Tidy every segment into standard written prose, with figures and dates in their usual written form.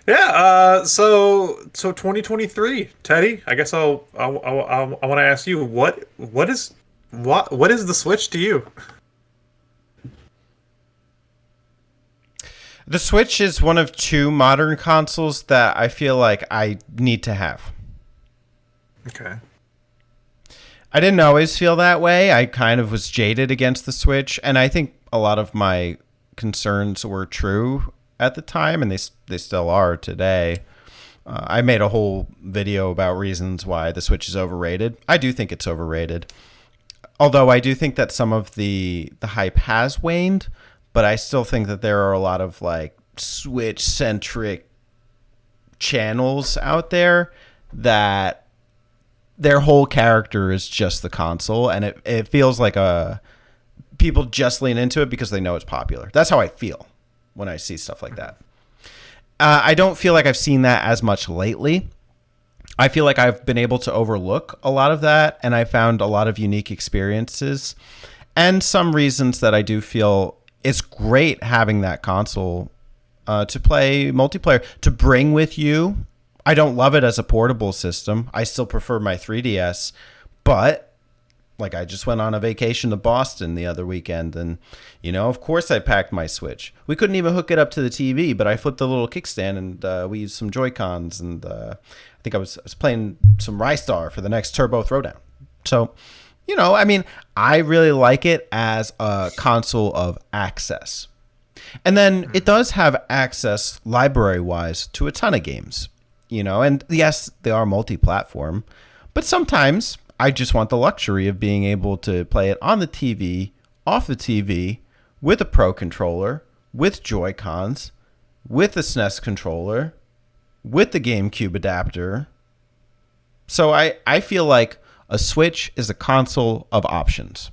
Yeah. So 2023, Teddy. I guess I want to ask you what is the Switch to you? The Switch is one of two modern consoles that I feel like I need to have. Okay. I didn't always feel that way. I kind of was jaded against the Switch, and I think a lot of my concerns were true at the time, and they still are today. I made a whole video about reasons why the Switch is overrated. I do think it's overrated. Although I do think that some of the hype has waned, but I still think that there are a lot of like Switch centric channels out there that their whole character is just the console, and it feels like a people just lean into it because they know it's popular. That's how I feel when I see stuff like that. I don't feel like I've seen that as much lately. I feel like I've been able to overlook a lot of that, and I found a lot of unique experiences and some reasons that I do feel it's great having that console to play multiplayer, to bring with you. I don't love it as a portable system. I still prefer my 3DS, but like I just went on a vacation to Boston the other weekend, and of course I packed my Switch. We couldn't even hook it up to the TV, but I flipped the little kickstand, and we used some Joy Cons, and I think I was playing some Rystar for the next Turbo Throwdown. So, I mean, I really like it as a console of access. And then it does have access library wise to a ton of games, and yes, they are multi platform, but sometimes I just want the luxury of being able to play it on the TV, off the TV, with a Pro controller, with Joy Cons, with the SNES controller, with the GameCube adapter. So I feel like a Switch is a console of options.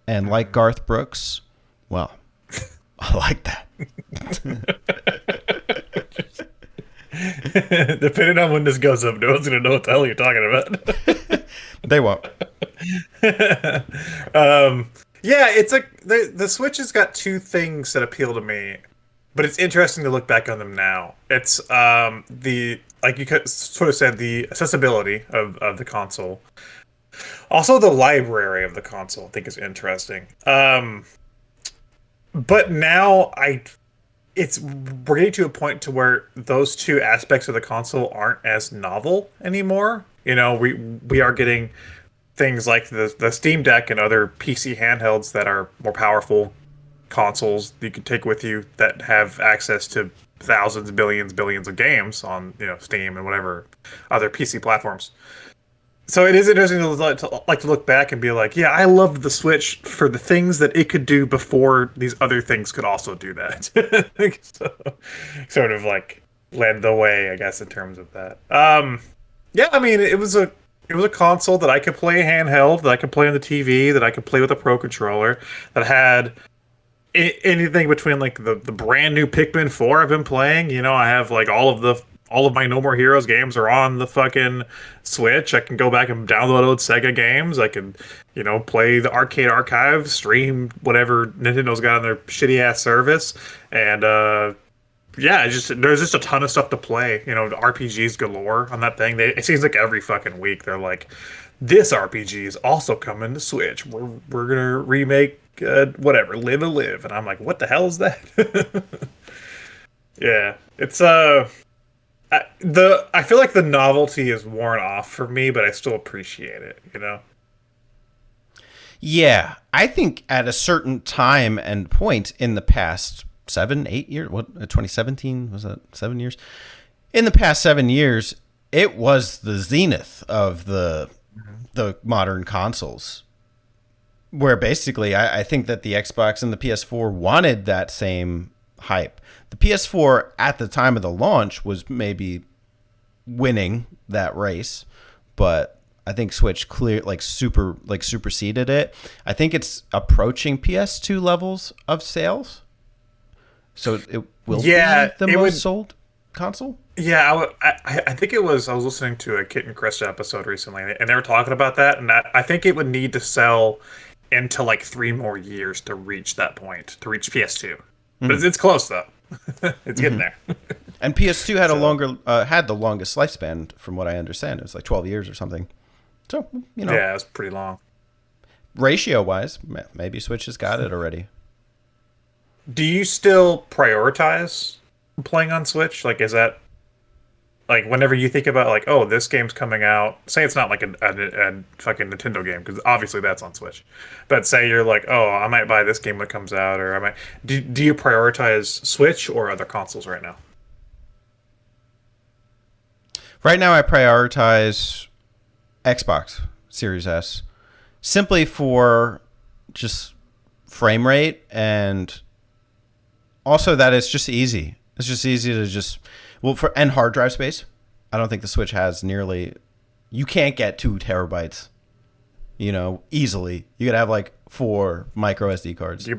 And like Garth Brooks, well, I like that. Depending on when this goes up, no one's gonna know what the hell you're talking about. They won't. um, yeah, it's like the Switch has got two things that appeal to me, but it's interesting to look back on them now. It's the like you sort of said, the accessibility of the console, also the library of the console. I think is interesting. But now we're getting to a point to where those two aspects of the console aren't as novel anymore. We are getting things like the Steam Deck and other PC handhelds that are more powerful consoles that you can take with you that have access to thousands, billions of games on Steam and whatever other PC platforms. So it is interesting to look back and be like, yeah, I loved the Switch for the things that it could do before these other things could also do that. So, sort of like led the way, I guess, in terms of that. Yeah, I mean, it was a console that I could play handheld, that I could play on the TV, that I could play with a Pro controller, that had anything between like the brand new Pikmin 4 I've been playing. I have like all of my No More Heroes games are on the fucking Switch. I can go back and download old Sega games. I can, play the Arcade Archive, stream whatever Nintendo's got on their shitty ass service, and yeah, there's just a ton of stuff to play. The RPGs galore on that thing. It seems like every fucking week they're like, this RPG is also coming to Switch. We're gonna remake whatever, Live a Live, and I'm like, what the hell is that? Yeah, it's I feel like the novelty is worn off for me, but I still appreciate it. Yeah, I think at a certain time and point in the past 7, 8 years, what 2017 was that 7 years? In the past 7 years, it was the zenith of the modern consoles, where basically I think that the Xbox and the PS4 wanted that same hype. The PS4 at the time of the launch was maybe winning that race, but I think Switch superseded it. I think it's approaching PS2 levels of sales, so it will be Yeah, the it most would. sold console. Yeah, I think it was. I was listening to a Kit and Chris episode recently, and they were talking about that, and I think it would need to sell into like 3 more years to reach that point, to reach PS2. But Mm-hmm. it's close though. It's getting Mm-hmm. there. And PS2 had a So longer had the longest lifespan, from what I understand. It was like 12 years or something. So yeah, it's pretty long. ratio wise, maybe Switch has got it already. Do you still prioritize playing on Switch? Like, is that like whenever you think about like, oh, this game's coming out? Say it's not like a fucking Nintendo game because obviously that's on Switch. But say you're like, oh, I might buy this game when it comes out, or I might. Do you prioritize Switch or other consoles right now? Right now, I prioritize Xbox Series S simply for just frame rate, and also that it's just easy. It's just easy to just and hard drive space. I don't think the Switch has nearly. You can't get 2 terabytes, easily. You could have like 4 micro SD cards. You could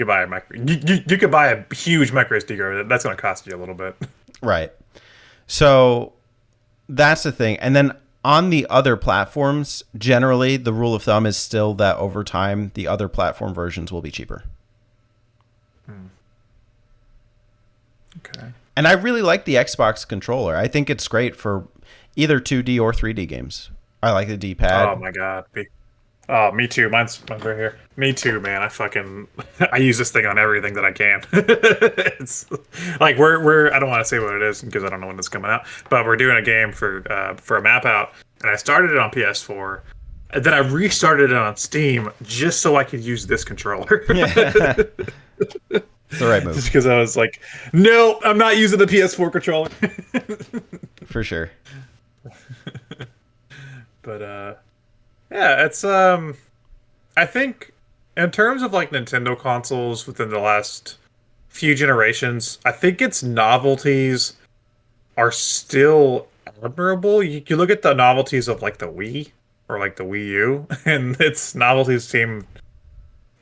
buy a micro. You could buy a huge micro SD card. That's going to cost you a little bit. Right. So that's the thing. And then on the other platforms, generally the rule of thumb is still that over time the other platform versions will be cheaper. Okay. And I really like the Xbox controller. I think it's great for either 2D or 3D games. I like the D-pad. Oh my god. Oh, me too. Mine's right here. Me too, man. I use this thing on everything that I can. It's like we're I don't want to say what it is because I don't know when it's coming out, but we're doing a game for a map out, and I started it on PS4, and then I restarted it on Steam just so I could use this controller. It's the right move. Just because I was like, no, I'm not using the PS4 controller. For sure. But yeah, it's I think in terms of like Nintendo consoles within the last few generations, I think its novelties are still admirable. You look at the novelties of like the Wii or like the Wii U, and its novelties seem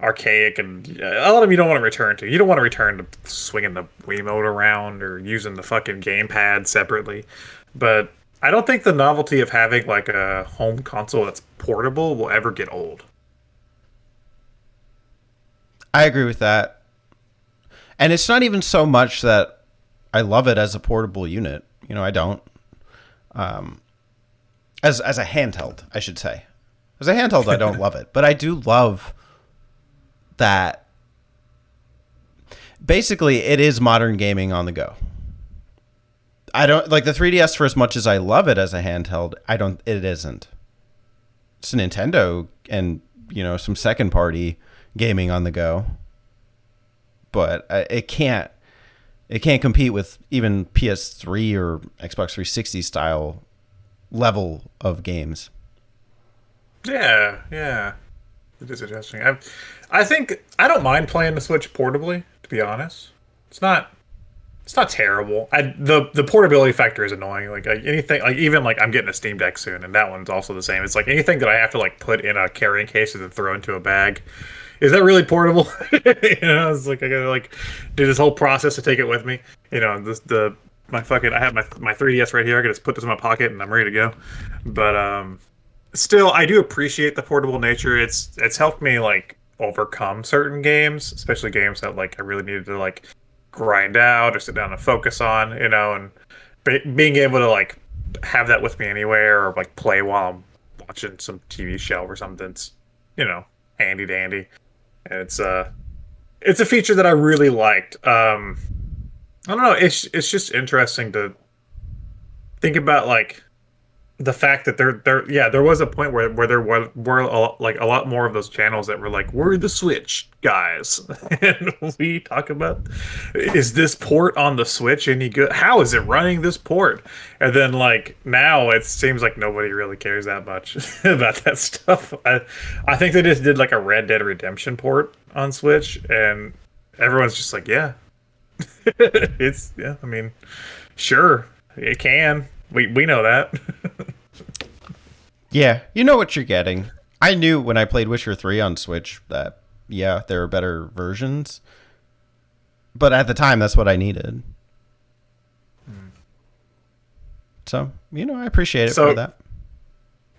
archaic, and a lot of them you don't want to return to. You don't want to return to swinging the Wiimote around or using the fucking gamepad separately. But I don't think the novelty of having like a home console that's portable will ever get old. I agree with that. And it's not even so much that I love it as a portable unit. I don't. As a handheld, I should say. As a handheld, I don't love it, but I do love that. Basically, it is modern gaming on the go. I don't like the 3DS for as much as I love it as a handheld. It isn't. It's a Nintendo and some second party gaming on the go, but it can't compete with even PS3 or Xbox 360 style level of games. Yeah, it is interesting. I think I don't mind playing the Switch portably. To be honest, it's not terrible. The portability factor is annoying. Like anything, like even like I'm getting a Steam Deck soon, and that one's also the same. It's like anything that I have to like put in a carrying case and then throw into a bag. Is that really portable? It's like I gotta like do this whole process to take it with me. I have my 3DS right here. I can just put this in my pocket and I'm ready to go. But still, I do appreciate the portable nature. It's helped me like overcome certain games, especially games that like I really needed to like grind out or sit down and focus on, and being able to like have that with me anywhere or like play while I'm watching some TV show or something's, handy dandy. And it's a feature that I really liked. I don't know. It's just interesting to think about like the fact that there was a point where there were like a lot more of those channels that were like, we're the Switch guys, and we talk about, is this port on the Switch any good? How is it running this port? And then like now it seems like nobody really cares that much about that stuff. I think they just did like a Red Dead Redemption port on Switch, and everyone's just like, yeah, I mean, sure, it can. We know that. Yeah, you know what you're getting. I knew when I played Witcher 3 on Switch that, yeah, there are better versions. But at the time, that's what I needed. So, I appreciate it for that.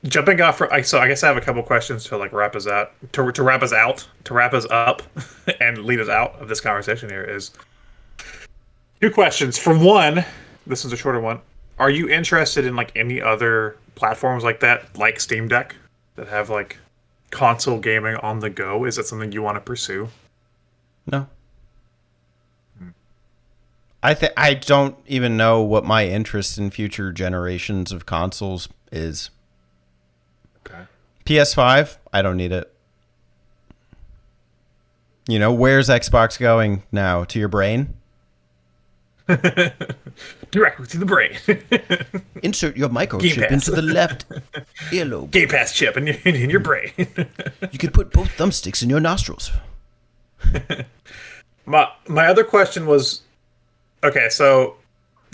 Jumping off, so I guess I have a couple questions to like wrap us out, to wrap us up, and lead us out of this conversation here is, Two questions. For one, this is a shorter one. Are you interested in like any other platforms like that, like Steam Deck, that have like console gaming on the go? Is that something you want to pursue? No. I don't even know what my interest in future generations of consoles is. Okay. PS5, I don't need it. Where's Xbox going now? To your brain? Directly to the brain. Insert your Game microchip Pass. into the left earlobe. Game Pass chip in your brain. You can put both thumbsticks in your nostrils. My other question was, okay, so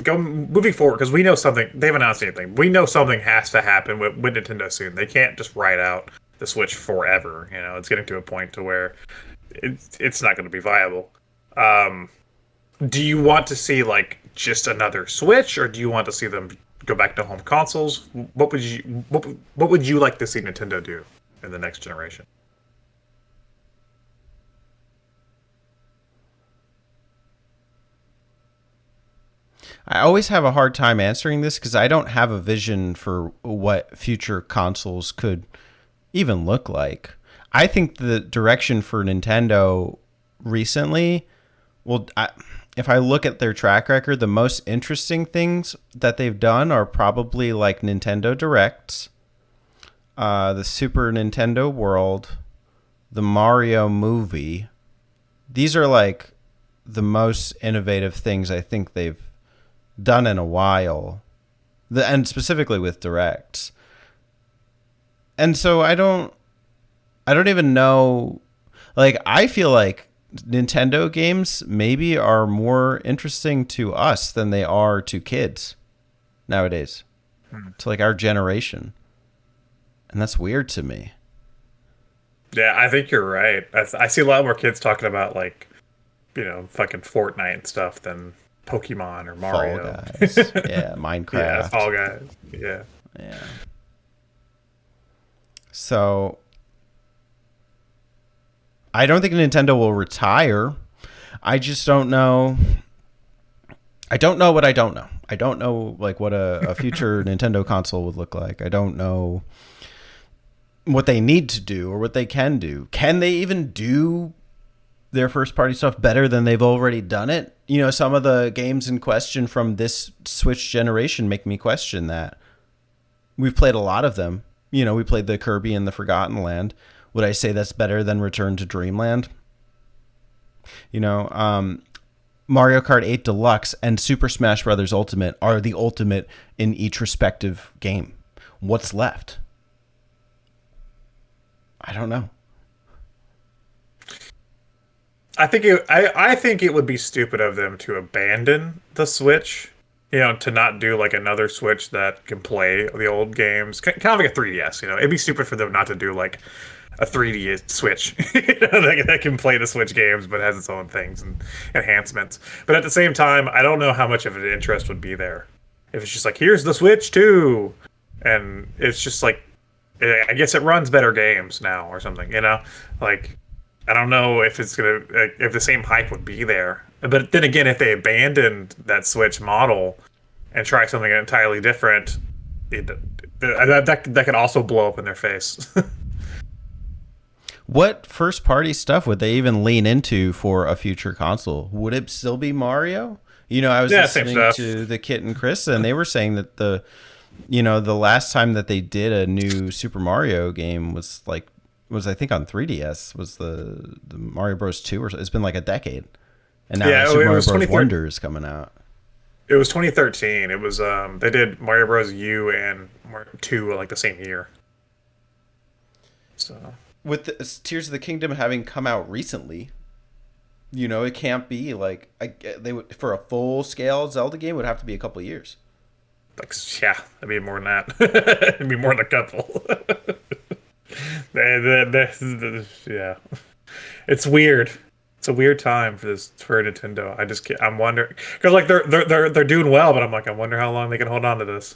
moving forward, because we know something, they haven't announced anything. We know something has to happen with Nintendo soon. They can't just ride out the Switch forever. It's getting to a point to where it's not going to be viable. Do you want to see like just another Switch, or do you want to see them go back to home consoles? What would you like to see Nintendo do in the next generation? I always have a hard time answering this because I don't have a vision for what future consoles could even look like. I think the direction for Nintendo recently, well, if I look at their track record, the most interesting things that they've done are probably like Nintendo Directs, the Super Nintendo World, the Mario movie. These are like the most innovative things I think they've done in a while, and specifically with Directs. And so I don't even know. Like, I feel like Nintendo games maybe are more interesting to us than they are to kids nowadays, to like our generation, and that's weird to me. Yeah, I think you're right. I see a lot more kids talking about like, fucking Fortnite and stuff than Pokemon or Fall Mario. Guys, yeah, Yeah, Minecraft, Fall Guys. Yeah. yeah. So I don't think Nintendo will retire. I just don't know. I don't know what I don't know. I don't know like what a future Nintendo console would look like. I don't know what they need to do or what they can do. Can they even do their first party stuff better than they've already done it? Some of the games in question from this Switch generation make me question that. We've played a lot of them. We played the Kirby and the Forgotten Land. Would I say that's better than Return to Dreamland? Mario Kart 8 Deluxe and Super Smash Bros. Ultimate are the ultimate in each respective game. What's left? I don't know. I think it would be stupid of them to abandon the Switch. To not do like another Switch that can play the old games, kind of like a 3DS. It'd be stupid for them not to do like a 3D Switch that can play the Switch games, but has its own things and enhancements. But at the same time, I don't know how much of an interest would be there if it's just like, here's the Switch too, and it's just like, I guess it runs better games now or something. Like, I don't know if it's gonna if the same hype would be there. But then again, if they abandoned that Switch model and try something entirely different, that could also blow up in their face. What first party stuff would they even lean into for a future console? Would it still be Mario? I was listening to the Kit and Chris, and they were saying that the last time that they did a new Super Mario game was I think on 3DS, was the Mario Bros. 2, or it's been like a decade. And now Super Mario Bros. Wonder is coming out. It was 2013. It was they did Mario Bros. U and Mario 2 like the same year. So with the Tears of the Kingdom having come out recently, it can't be like they would, for a full scale Zelda game, would have to be a couple of years. Like, yeah, that'd be more than that. It'd be more than a couple. Yeah, it's weird. It's a weird time for Nintendo. I'm wondering, because like they're doing well, but I wonder how long they can hold on to this.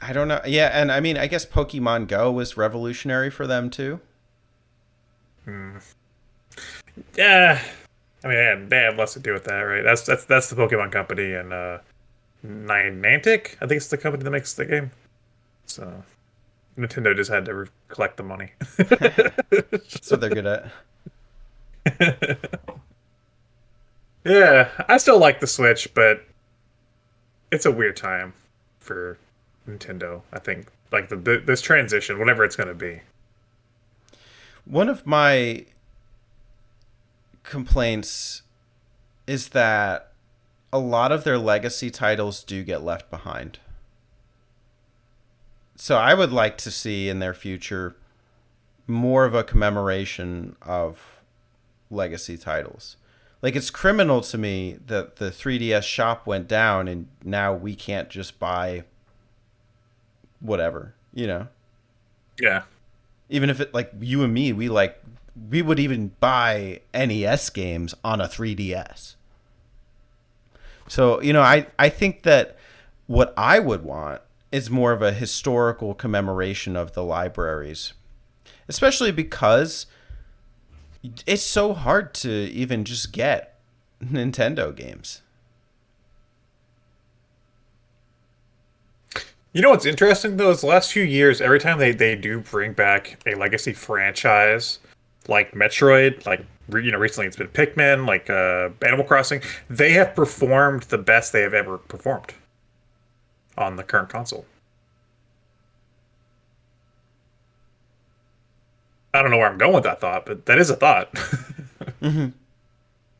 I don't know. Yeah, and I mean, I guess Pokemon Go was revolutionary for them too. Yeah, I mean, they have less to do with that, right? That's the Pokemon Company and Niantic. I think it's the company that makes the game. So Nintendo just had to collect the money. That's what they're good at. Yeah, I still like the Switch, but it's a weird time for Nintendo. I think like this transition, whatever it's going to be. One of my complaints is that a lot of their legacy titles do get left behind. So I would like to see in their future more of a commemoration of legacy titles. Like it's criminal to me that the 3DS shop went down and now we can't just buy whatever, you know. Yeah. Even if it like you and me, we would even buy NES games on a 3DS. So, I think that what I would want is more of a historical commemoration of the libraries, especially because it's so hard to even just get Nintendo games. You know what's interesting though is the last few years, every time they do bring back a legacy franchise like Metroid, like recently it's been Pikmin, like Animal Crossing, they have performed the best they have ever performed on the current console. I don't know where I'm going with that thought, but that is a thought. Mm-hmm.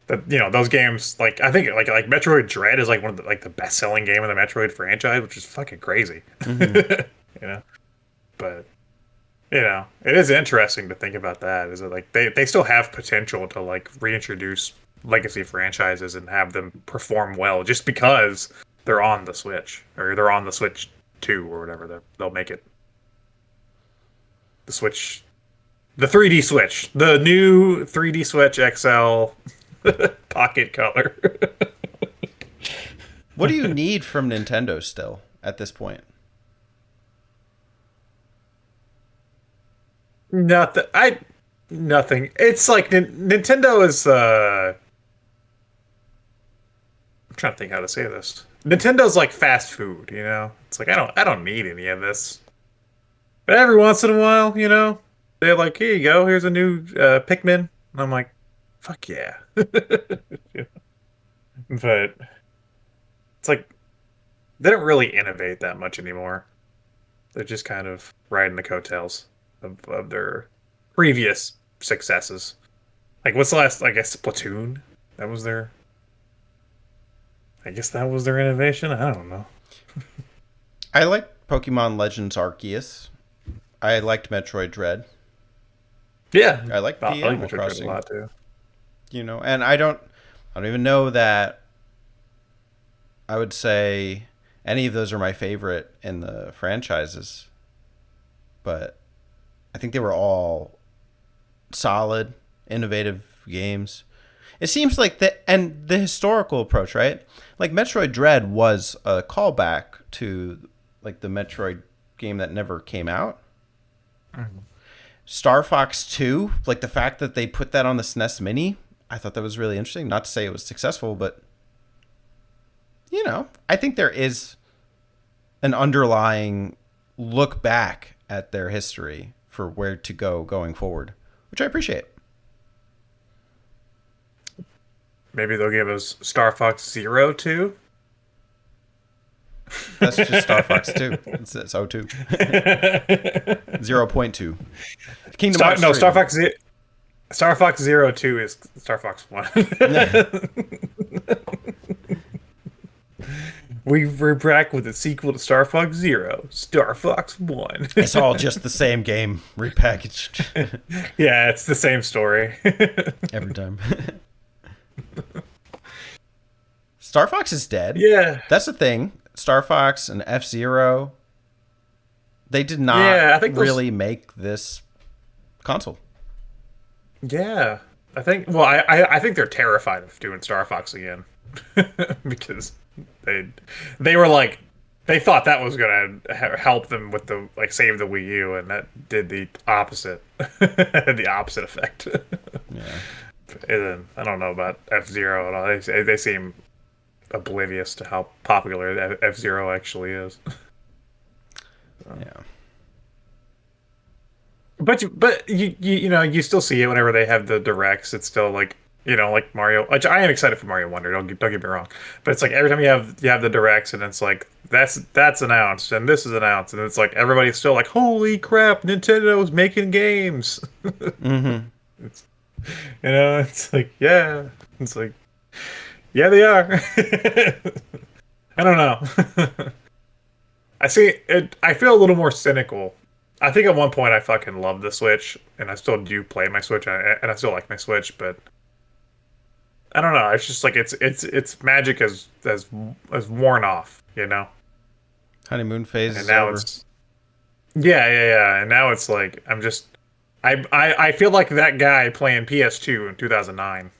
That those games, like I think like Metroid Dread is like one of the best selling game in the Metroid franchise, which is fucking crazy. Mm-hmm. you know, but it is interesting to think about that. Is it like they still have potential to like reintroduce legacy franchises and have them perform well just because they're on the Switch or they're on the Switch 2 or whatever. They'll make it the Switch, the 3D Switch, the new 3D Switch XL pocket color. What do you need from Nintendo still at this point? Nothing. Nothing. It's like Nintendo is. I'm trying to think how to say this. Nintendo's like fast food. It's like I don't need any of this. But every once in a while, they're like, here you go. Here's a new Pikmin, and I'm like, fuck yeah. But it's like they don't really innovate that much anymore. They're just kind of riding the coattails of their previous successes. Like, what's the last? I guess Splatoon. That was their. I guess that was their innovation. I don't know. I like Pokemon Legends Arceus. I liked Metroid Dread. Yeah, I like the I like Animal Metroid Dread a Crossing. lot too. And I don't even know that I would say any of those are my favorite in the franchises, but I think they were all solid, innovative games. It seems like the historical approach, right? Like Metroid Dread was a callback to like the Metroid game that never came out. Mhm. Star Fox 2, like the fact that they put that on the SNES Mini, I thought that was really interesting. Not to say it was successful, but I think there is an underlying look back at their history for where to go going forward, which I appreciate. Maybe they'll give us Star Fox Zero too. That's just Star Fox 2. It's 02. 0.2. Kingdom Hearts No, 3. Star Fox Zero Two is Star Fox One. We're back with a sequel to Star Fox Zero, Star Fox One. It's all just the same game repackaged Yeah, it's the same story. every time. Star Fox is dead. Yeah. That's the thing. Star Fox and F-Zero, they did not Yeah, I think really make this console. Yeah, I think. Well, I think they're terrified of doing Star Fox again because they they were like they thought that was gonna help them with the like save the Wii U, and that did the opposite, had the opposite effect. Yeah. And I don't know about F-Zero at all. They seem oblivious to how popular F-Zero actually is. So. Yeah. But you know you still see it whenever they have the directs. It's still like like Mario. Which I am excited for Mario Wonder. Don't get me wrong, but it's like every time you have the directs and it's like that's announced and this is announced and it's like everybody's still like holy crap Nintendo's making games. Mm-hmm. It's it's like it's like yeah they are. I don't know. I see it. I feel a little more cynical. I think at one point I fucking loved the Switch, and I still do play my Switch, and I still like my Switch. But I don't know. It's just like its magic has worn off, Honeymoon phase And is now over. it's and now it's like I feel like that guy playing PS2 in 2009.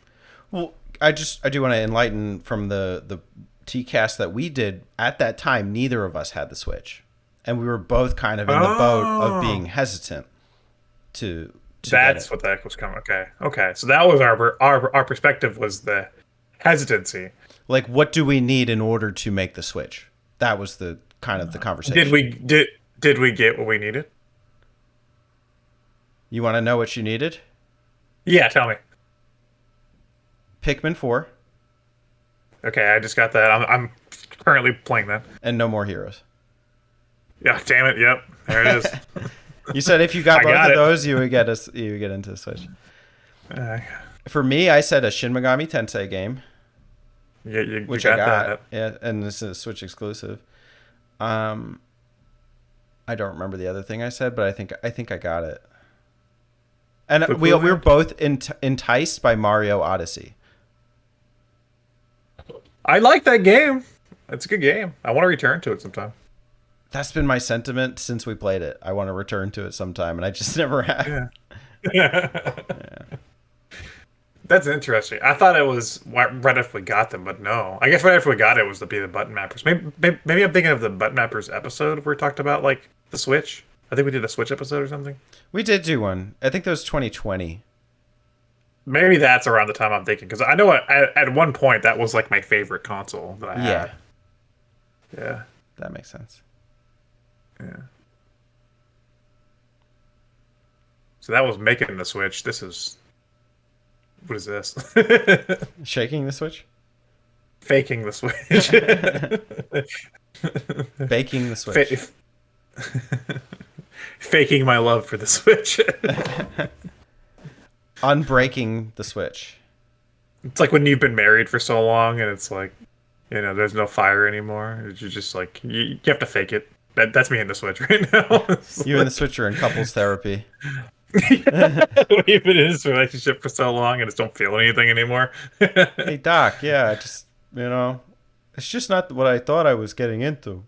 Well, I do want to enlighten from the TCast that we did at that time. Neither of us had the Switch, and we were both kind of in the boat of Oh, being hesitant to get that's it. what the heck was coming. Okay. So that was our perspective was the hesitancy. Like, what do we need in order to make the Switch? That was the kind of the Did conversation. we did we get what we needed? You want to know what you needed? Yeah, tell me. Pikmin 4 Okay, I just got that. I'm currently playing that. and No More Heroes. Yeah, damn it. Yep, there it is. You said if you got I both got of it. those, you would get into the Switch. Uh, For me, I said a Shin Megami Tensei game, you which I got got. that. Yeah, and this is a Switch exclusive. Um, I don't remember the other thing I said, but I think I got it. And Blue we were Land? both enticed by Mario Odyssey. I like that game. It's a good game. I want to return to it sometime. That's been my sentiment since we played it. I want to return to it sometime, and I just never have. Yeah. That's interesting. I thought it was right after we got them, but no. I guess right after we got it was to be the button mappers. Maybe I'm thinking of the button mappers episode where we talked about like the Switch. I think we did a Switch episode or something. We did do one. I think that was 2020. Maybe that's around the time I'm thinking because I know at one point that was like my favorite console that I Yeah, had. Yeah, that makes sense. yeah. So that was making the Switch. This is what is this? Shaking the Switch? Faking the Switch. Baking the Switch. Fa- faking my love for the Switch. Unbreaking the Switch. It's like when you've been married for so long and it's like, there's no fire anymore. You're just like, you have to fake it. That's me in the Switch right now. It's You and the like, Switch are in couples therapy. we've been in this relationship for so long and just don't feel anything anymore. Hey, Doc, yeah, it's just not what I thought I was getting into.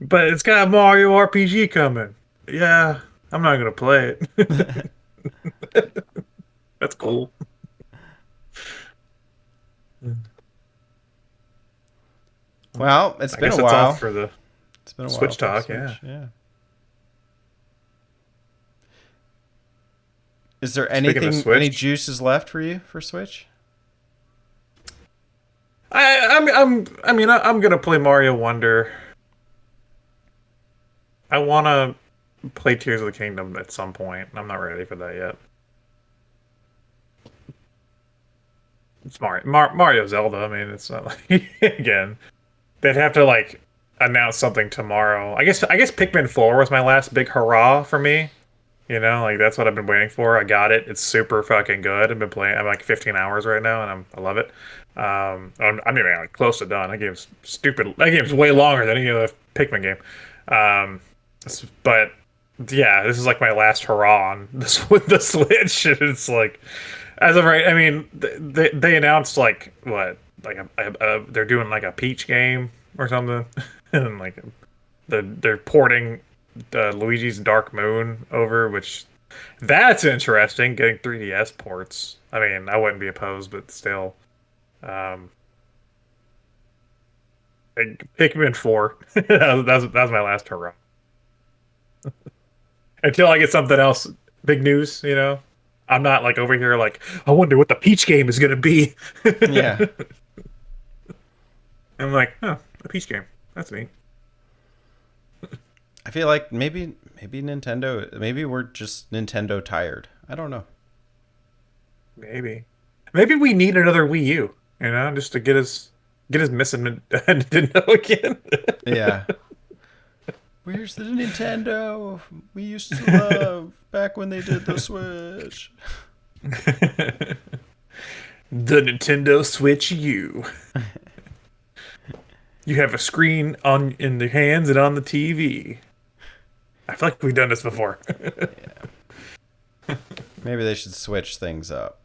But it's got Mario RPG coming. Yeah, I'm not gonna play it. That's cool. Well, it's I been guess a that's all while. for the It's been a while Switch for the talk. Switch. Yeah. Yeah. Is there Speaking of any Switch, juices left for you for Switch? I'm gonna play Mario Wonder. I wanna play Tears of the Kingdom at some point. I'm not ready for that yet. It's Mario Zelda. I mean, it's not like again. They'd have to like announce something tomorrow. I guess Pikmin 4 was my last big hurrah for me. Like that's what I've been waiting for. I got it. It's super fucking good. I've been playing. I'm like 15 hours right now, and I love it. I'm even like close to done. That game's stupid. That game's way longer than any other Pikmin game. But yeah, this is like my last hurrah on this with the Switch. And it's like, as of right, I mean, they announced like what, like they're doing like a Peach game or something, and like they're porting Luigi's Dark Moon over, which that's interesting. Getting 3DS ports. I mean, I wouldn't be opposed, but still. Um, Pikmin 4. That was my last hurrah. Until I get something else, big news. I'm not like over here like I wonder what the Peach game is gonna be. Yeah. I'm like, huh, a Peach game. That's neat. I feel like maybe Nintendo, maybe we're just Nintendo tired. I don't know. Maybe. Maybe we need another Wii U, just to get us missing Nintendo again. Yeah. Where's the Nintendo we used to love back when they did the Switch? The Nintendo Switch U. You have a screen on in the hands and on the TV. I feel like we've done this before. Maybe they should switch things up.